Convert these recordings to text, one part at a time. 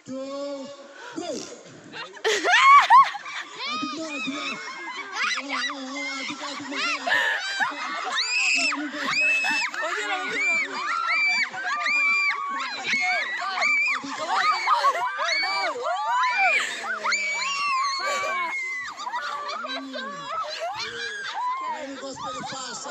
2, go! Adik mo, adik mo. Adik mo. Gospel fast.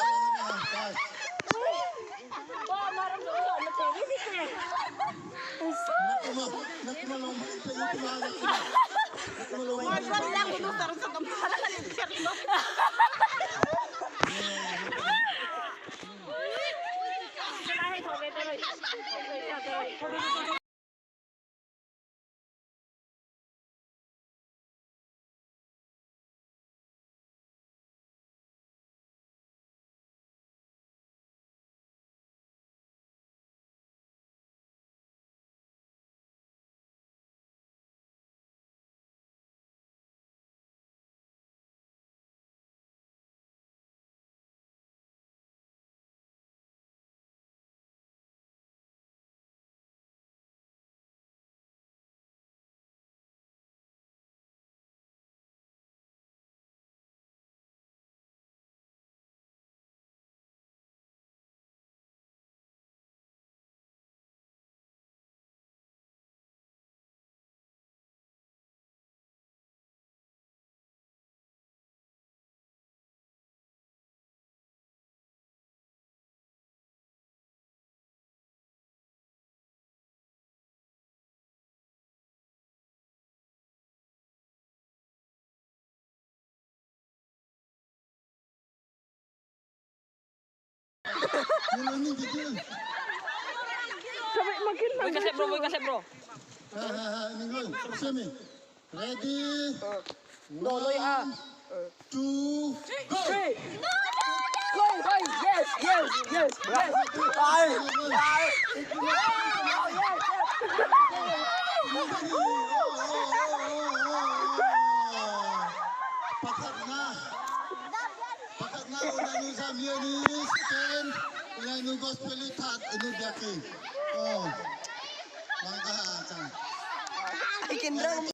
Boy kasep bro. Ningoy, semi. Ready? Doloy ah. 2, go! Go, yes. Ay. Pakat na ulan yung Zambia ni Ken. Ulan yung gospel itat. Ano biaki? Oh. Mangka. Ikindrang